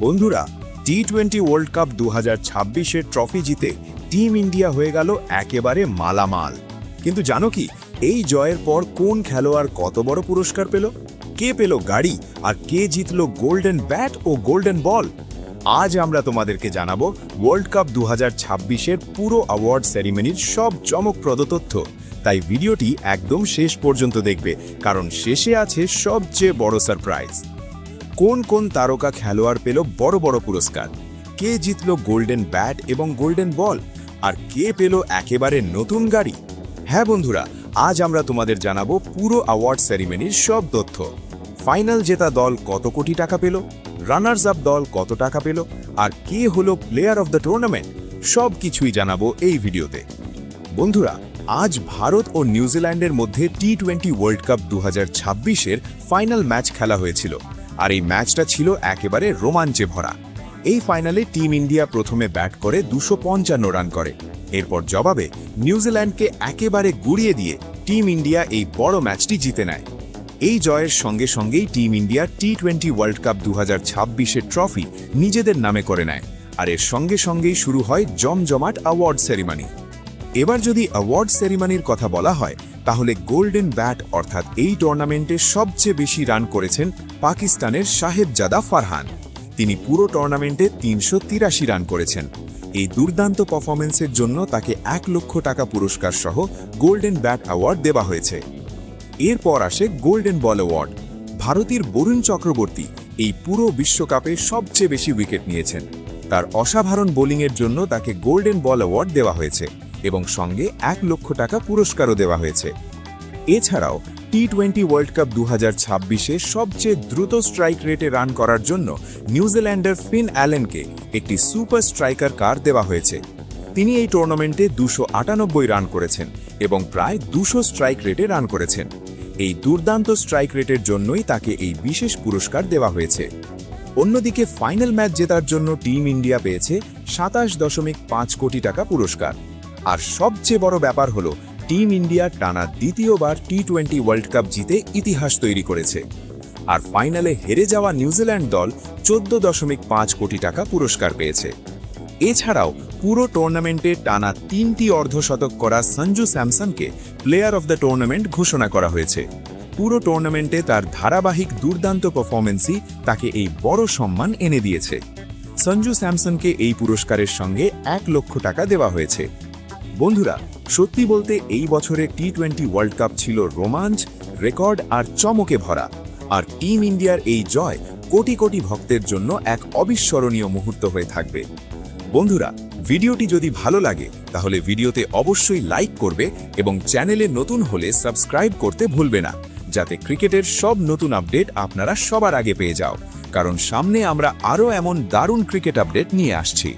বন্ধুরা, টি-20 world cup 2026-এর trophy জিতে টিম ইন্ডিয়া হয়ে গেল একেবারে মালামাল। কিন্তু জানো কি, এই জয়ের পর কোন খেলোয়াড় কত বড় পুরস্কার পেল, কে পেল গাড়ি, আর কে জিতল গোল্ডেন ব্যাট ও গোল্ডেন বল? আজ আমরা তোমাদেরকে জানাবো ওয়ার্ল্ড কাপ 2026-এর পুরো অ্যাওয়ার্ড সেরিমনির সব চমকপ্রদ তথ্য। তাই ভিডিওটি একদম শেষ পর্যন্ত দেখবে, কারণ শেষে আছে সবচেয়ে বড় সারপ্রাইজ। কোন কোন তারকা খেলোয়াড় পেল বড় বড় পুরস্কার, কে জিতল গোল্ডেন ব্যাট এবং গোল্ডেন বল, আর কে পেল একেবারে নতুন গাড়ি? হ্যাঁ বন্ধুরা, আজ আমরা তোমাদের জানাবো পুরো অ্যাওয়ার্ড সেরিমনির সব তথ্য। ফাইনাল জেতা দল কত কোটি টাকা পেল, রানার্স আপ দল কত টাকা পেল, আর কে হলো প্লেয়ার অফ দ্য টুর্নামেন্ট, সব কিছুই জানাবো এই ভিডিওতে। বন্ধুরা, আজ ভারত ও নিউজিল্যান্ডের মধ্যে টি-20 ওয়ার্ল্ড কাপ 2026-এর ফাইনাল ম্যাচ খেলা হয়েছিল, আর এই ম্যাচটা ছিল একেবারে রোমাঞ্চে ভরা। এই ফাইনালে টিম ইন্ডিয়া প্রথমে ব্যাট করে 255 রান করে। এরপর জবাবে নিউজিল্যান্ডকে একেবারে গুড়িয়ে দিয়ে টিম ইন্ডিয়া এই বড় ম্যাচটি জিতে নেয়। এই জয়ের সঙ্গে সঙ্গেই টিম ইন্ডিয়া টি-20 ওয়ার্ল্ড কাপ 2026-এর ট্রফি নিজেদের নামে করে নেয়, আর এর সঙ্গে সঙ্গেই শুরু হয় জমজমাট অ্যাওয়ার্ড সেরিমনি। এবার যদি অ্যাওয়ার্ড সেরিমনির কথা বলা হয়, তাহলে গোল্ডেন ব্যাট অর্থাৎ এই টুর্নামেন্টে সবচেয়ে বেশি রান করেছেন পাকিস্তানের সাহেবজাদা ফারহান। তিনি পুরো টুর্নামেন্টে 383 রান করেছেন। এই দুর্দান্ত পারফরমেন্সের জন্য তাকে 1 লক্ষ টাকা পুরস্কার সহ গোল্ডেন ব্যাট অ্যাওয়ার্ড দেওয়া হয়েছে। এরপর আসে গোল্ডেন বল অ্যাওয়ার্ড। ভারতীয় বরুণ চক্রবর্তী এই পুরো বিশ্বকাপে সবচেয়ে বেশি উইকেট নিয়েছেন। তার অসাধারণ বোলিংয়ের জন্য তাকে গোল্ডেন বল অ্যাওয়ার্ড দেওয়া হয়েছে এবং সঙ্গে 1 লক্ষ টাকা পুরস্কারও দেওয়া হয়েছে। এছাড়াও টি-20 ওয়ার্ল্ড কাপ 2026-এ সবচেয়ে দ্রুত স্ট্রাইক রেটে রান করার জন্য নিউজিল্যান্ডের ফিন অ্যালেনকে একটি সুপার স্ট্রাইকার কার দেওয়া হয়েছে। তিনি এই টুর্নামেন্টে 298 রান করেছেন এবং প্রায় 200 স্ট্রাইক রেটে রান করেছেন। এই দুর্দান্ত স্ট্রাইক রেটের জন্যই তাকে এই বিশেষ পুরস্কার দেওয়া হয়েছে। অন্যদিকে ফাইনাল ম্যাচ জেতার জন্য টিম ইন্ডিয়া পেয়েছে 27.5 কোটি টাকা পুরস্কার। আর সবচেয়ে বড় ব্যাপার হলো, টিম ইন্ডিয়া টানা দ্বিতীয়বার টি-20 ওয়ার্ল্ড কাপ জিতে ইতিহাস তৈরি করেছে। আর ফাইনালে হেরে যাওয়া নিউজিল্যান্ড দল 14.5 কোটি টাকা পুরস্কার পেয়েছে। এছাড়াও পুরো টুর্নামেন্টে টানা 3টি অর্ধশতক করা সঞ্জু স্যামসনকে প্লেয়ার অফ দ্য টুর্নামেন্ট ঘোষণা করা হয়েছে। পুরো টুর্নামেন্টে তার ধারাবাহিক দুর্দান্ত পারফরমেন্সই তাকে এই বড় সম্মান এনে দিয়েছে। সঞ্জু স্যামসনকে এই পুরস্কারের সঙ্গে 1 লক্ষ টাকা দেওয়া হয়েছে। বন্ধুরা, সত্যি বলতে এই বছরের টি-20 ওয়ার্ল্ড কাপ ছিল রোমাঞ্চ, রেকর্ড আর চমকে ভরা। আর টিম ইন্ডিয়ার এই জয় কোটি কোটি ভক্তের জন্য এক অবিস্মরণীয় মুহূর্ত হয়ে থাকবে। বন্ধুরা, ভিডিওটি যদি ভালো লাগে তাহলে ভিডিওতে অবশ্যই লাইক করবে এবং চ্যানেলে নতুন হলে সাবস্ক্রাইব করতে ভুলবে না, যাতে ক্রিকেটের সব নতুন আপডেট আপনারা সবার আগে পেয়ে যাও। কারণ সামনে আমরা আরও এমন দারুণ ক্রিকেট আপডেট নিয়ে আসছি।